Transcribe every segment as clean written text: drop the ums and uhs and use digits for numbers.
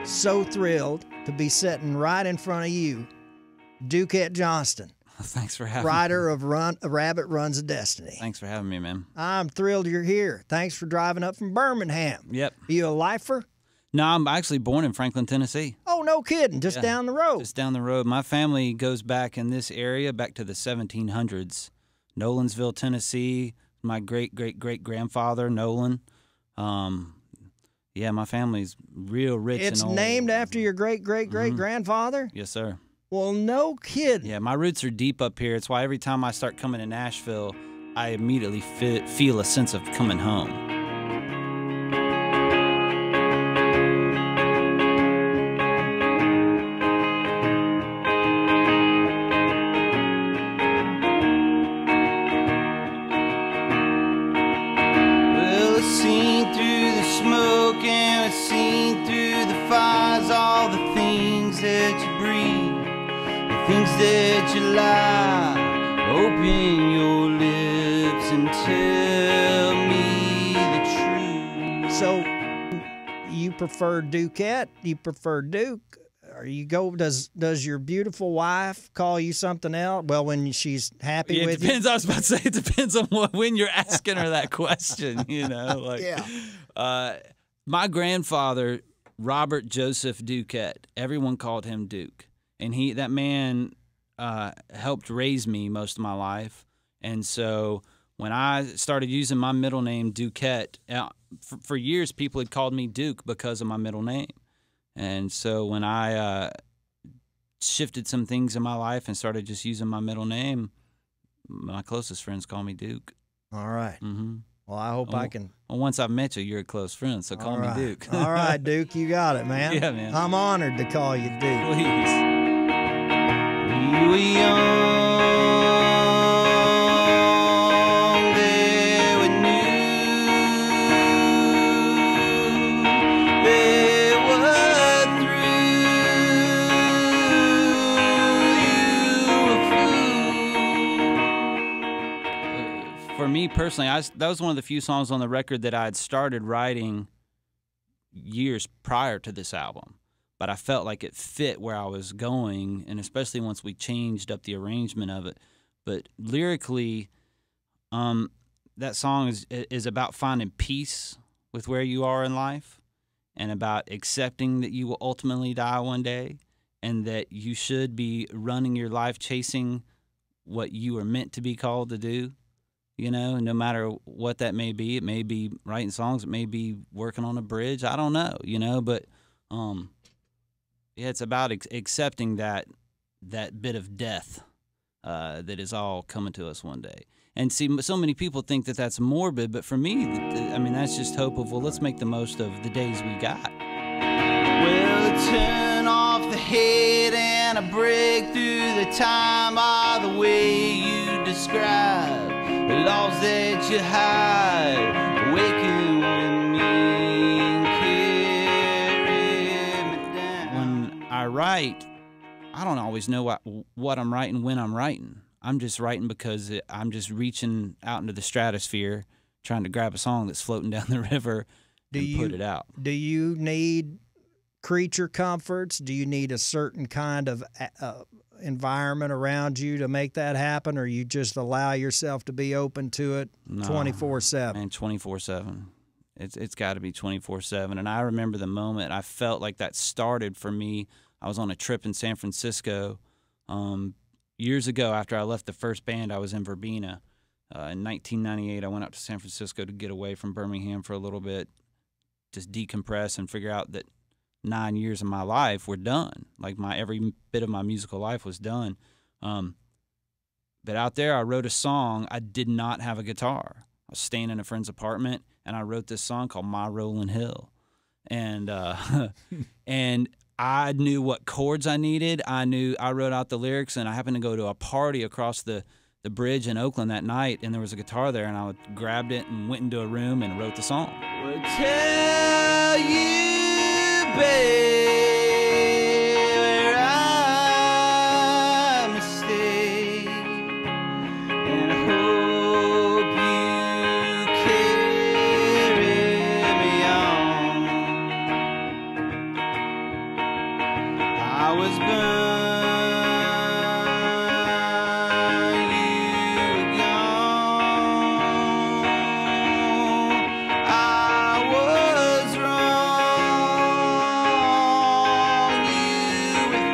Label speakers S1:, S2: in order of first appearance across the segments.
S1: so thrilled to be sitting right in front of you, Duquette Johnston.
S2: Thanks for having me.
S1: Writer of A Rabbit Runs a Destiny.
S2: Thanks for having me, man.
S1: I'm thrilled you're here. Thanks for driving up from Birmingham.
S2: Yep.
S1: Are you a lifer?
S2: No, I'm actually born in Franklin, Tennessee.
S1: Oh, no kidding. Just down the road.
S2: Just down the road. My family goes back in this area, back to the 1700s. Nolansville, Tennessee. My great-great-great-grandfather, Nolan. Yeah, my family's real rich
S1: It's
S2: and old.
S1: named after your great-great-great-grandfather?
S2: Yes, sir.
S1: Well, no kidding.
S2: Yeah, my roots are deep up here. It's why every time I start coming to Nashville, I immediately feel a sense of coming home.
S3: Well, I've seen through the smoke and I've seen through the fires, all the things that you breathe, the things that you lie. Open your lips and tell me the truth.
S1: So, you prefer Duquette? You prefer Duke? Does your beautiful wife call you something else? Well, when she's happy with you?
S2: It depends. I was about to say, it depends on when you're asking her that question, you know? Like,
S1: Yeah.
S2: My grandfather, Robert Joseph Duquette, everyone called him Duke. And that man helped raise me most of my life. And so when I started using my middle name, Duquette, for years people had called me Duke because of my middle name. And so when I shifted some things in my life and started just using my middle name, my closest friends call me Duke.
S1: All right.
S2: Mm-hmm.
S1: Well, I hope I can.
S2: Well, once I've met you, you're a close friend, so call me Duke.
S1: All right, Duke, you got it, man.
S2: Yeah, man.
S1: I'm honored to call you Duke.
S2: Please.
S3: We were young, they were new, they were through, you were fool.
S2: For me personally, that was one of the few songs on the record that I had started writing years prior to this album. But I felt like it fit where I was going, and especially once we changed up the arrangement of it. But lyrically, that song is about finding peace with where you are in life and about accepting that you will ultimately die one day and that you should be running your life chasing what you are meant to be called to do, you know, no matter what that may be. It may be writing songs. It may be working on a bridge. I don't know, you know, but yeah, it's about accepting that bit of death that is all coming to us one day. And see, so many people think that that's morbid, but for me, I mean, that's just hope of, well, let's make the most of the days we got.
S3: Well, I turn off the hate and I break through the time all the way you describe the laws that you hide, awaken with me and carry me down.
S2: When I write, I don't always know what I'm writing when I'm writing. I'm just writing because I'm just reaching out into the stratosphere, trying to grab a song that's floating down the river and put it out.
S1: Do you need creature comforts? Do you need a certain kind of environment around you to make that happen, or you just allow yourself to be open to it 24/7?
S2: Man, 24/7. It's got to be 24/7. And I remember the moment I felt like that started for me. I was on a trip in San Francisco years ago. After I left the first band, I was in Verbena. In 1998, I went out to San Francisco to get away from Birmingham for a little bit, just decompress and figure out that 9 years of my life were done. Like every bit of my musical life was done. But out there, I wrote a song. I did not have a guitar. I was staying in a friend's apartment, and I wrote this song called My Rollin' Hill. And and I knew what chords I needed. I wrote out the lyrics, and I happened to go to a party across the bridge in Oakland that night, and there was a guitar there, and I grabbed it and went into a room and wrote the song.
S3: Well, tell you, babe, where I mistake, and I hope you carry me on. I was burned, you were gone. I was wrong, you were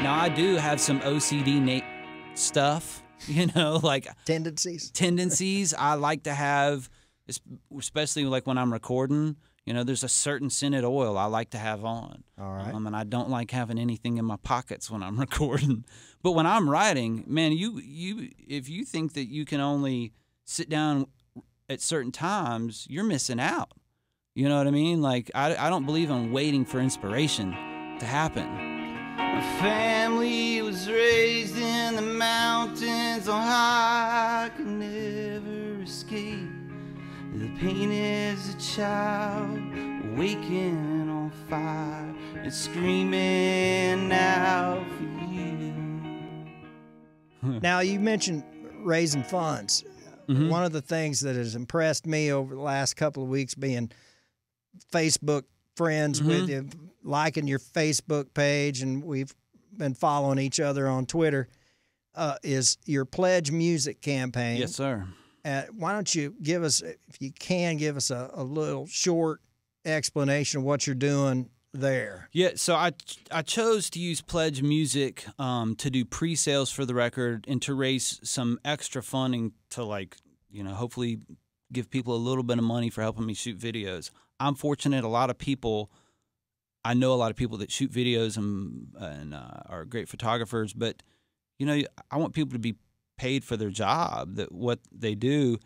S2: Now, I do have some OCD stuff, you know, like
S1: tendencies.
S2: I like to have, especially like when I'm recording, you know, there's a certain scented oil I like to have on.
S1: All right.
S2: And I don't like having anything in my pockets when I'm recording. But when I'm writing, man, if you think that you can only sit down at certain times, you're missing out. You know what I mean? Like, I don't believe in waiting for inspiration to happen.
S3: My family was raised in the mountains on high, I could never escape the pain as a child, waking on fire and screaming out for you.
S1: Now, you mentioned raising funds.
S2: Mm-hmm.
S1: One of the things that has impressed me over the last couple of weeks, being Facebook friends
S2: Mm-hmm.
S1: with you, liking your Facebook page, and we've been following each other on Twitter, is your PledgeMusic campaign.
S2: Yes, sir.
S1: Why don't you give us, if you can, give us a little short explanation of what you're doing there?
S2: Yeah, so I chose to use PledgeMusic to do pre-sales for the record and to raise some extra funding to, like, you know, hopefully give people a little bit of money for helping me shoot videos. I'm fortunate. I know a lot of people that shoot videos and are great photographers, but, you know, I want people to be paid for their job, what they do.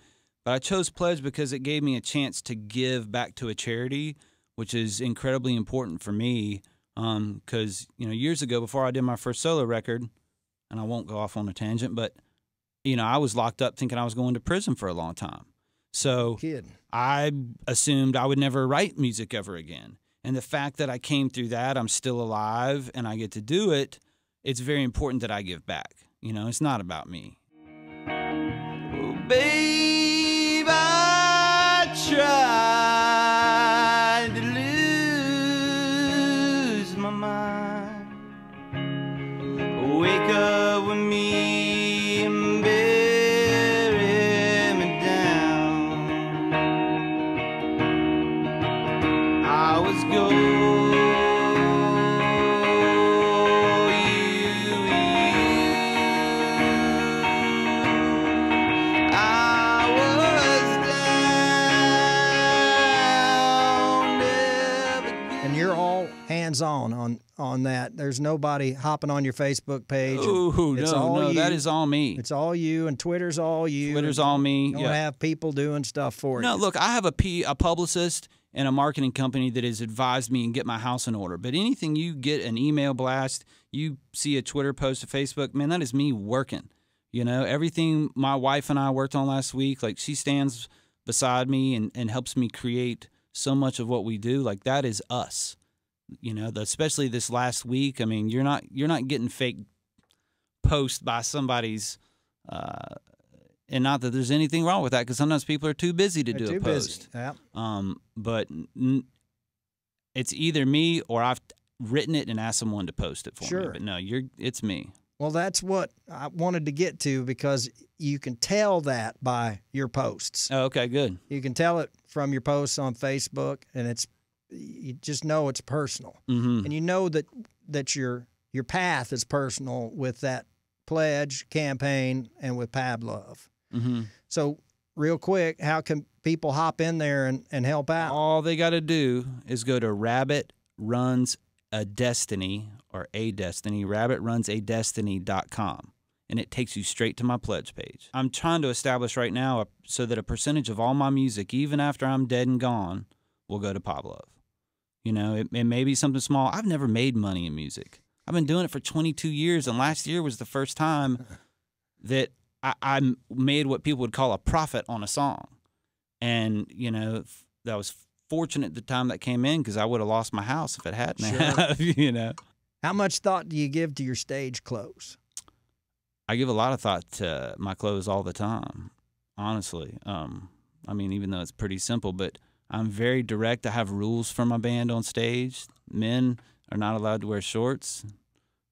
S2: But I chose Pledge because it gave me a chance to give back to a charity, which is incredibly important for me. Because, you know, years ago, before I did my first solo record, and I won't go off on a tangent, but, you know, I was locked up thinking I was going to prison for a long time. So I assumed I would never write music ever again. And the fact that I came through that, I'm still alive, and I get to do it, it's very important that I give back. You know, it's not about me.
S3: Oh, babe, I tried to lose my mind. Wake up with me and bury me down. I was going.
S1: On that, there's nobody hopping on your Facebook page.
S2: Ooh, no, that is all me.
S1: It's all you, and Twitter's all you.
S2: Twitter's all me.
S1: You don't have people doing stuff for you.
S2: No, look, I have a publicist and a marketing company that has advised me and get my house in order. But anything you get an email blast, you see a Twitter post, a Facebook, man, that is me working. You know, everything my wife and I worked on last week, like she stands beside me and helps me create so much of what we do. Like that is us. You know, especially this last week. I mean, you're not getting fake posts by somebody's, and not that there's anything wrong with that, because sometimes people are too busy to do a post.
S1: Yeah.
S2: But it's either me or I've written it and asked someone to post it for me. But no, it's me.
S1: Well, that's what I wanted to get to, because you can tell that by your posts.
S2: Oh, okay, good.
S1: You can tell it from your posts on Facebook, and you just know it's personal.
S2: Mm-hmm.
S1: And you know that your path is personal with that Pledge campaign and with Pavlov.
S2: Mm-hmm.
S1: So real quick, how can people hop in there and help out?
S2: All they got to do is go to rabbitruns.com, and it takes you straight to my Pledge page. I'm trying to establish right now so that a percentage of all my music, even after I'm dead and gone, will go to Pavlov. You know, it may be something small. I've never made money in music. I've been doing it for 22 years, and last year was the first time that I made what people would call a profit on a song. And, you know, that was fortunate at the time that came in, because I would have lost my house if it hadn't have, you know.
S1: How much thought do you give to your stage clothes?
S2: I give a lot of thought to my clothes all the time, honestly. I mean, even though it's pretty simple, but I'm very direct. I have rules for my band on stage. Men are not allowed to wear shorts.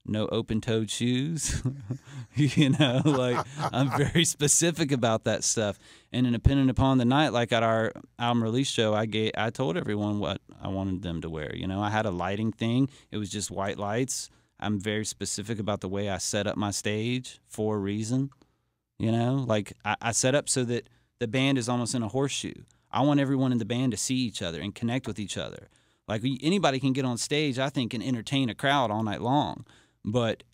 S2: No open-toed shoes. You know, like, I'm very specific about that stuff. And then depending upon the night, like at our album release show, I told everyone what I wanted them to wear. You know, I had a lighting thing. It was just white lights. I'm very specific about the way I set up my stage for a reason. You know, like I set up so that the band is almost in a horseshoe. I want everyone in the band to see each other and connect with each other. Like, anybody can get on stage, I think, and entertain a crowd all night long. But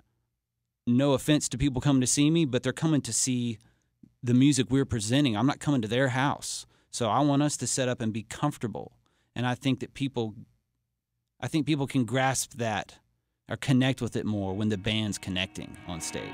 S2: no offense to people coming to see me, but they're coming to see the music we're presenting. I'm not coming to their house. So I want us to set up and be comfortable. And I think that people can grasp that or connect with it more when the band's connecting on stage.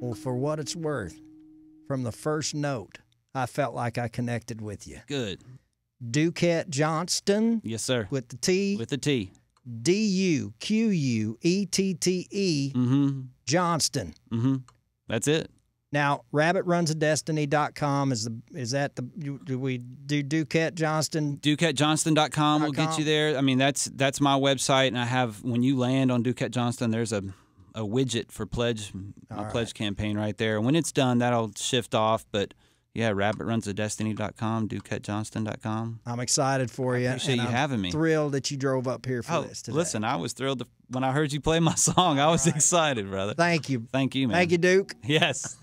S1: Well, for what it's worth, from the first note, I felt like I connected with you.
S2: Good.
S1: Duquette Johnston.
S2: Yes, sir.
S1: With the T.
S2: With the T.
S1: D-U-Q-U-E-T-T-E.
S2: Mm-hmm.
S1: Johnston.
S2: Mm-hmm. That's it.
S1: Now, rabbitrunsodestiny.com is that the, do we do Duquette Johnston?
S2: DuquetteJohnston.com will get you there. I mean, that's my website, and I have, when you land on Duquette Johnston, there's a widget for pledge campaign right there. And when it's done, that'll shift off. But yeah, rabbitrunsodestiny.com, DuquetteJohnston.com.
S1: I'm excited for you.
S2: I appreciate you having me.
S1: Thrilled that you drove up here for this today.
S2: Listen, I was thrilled when I heard you play my song. I was excited, brother.
S1: Thank you.
S2: Thank you, man.
S1: Thank you, Duke.
S2: Yes.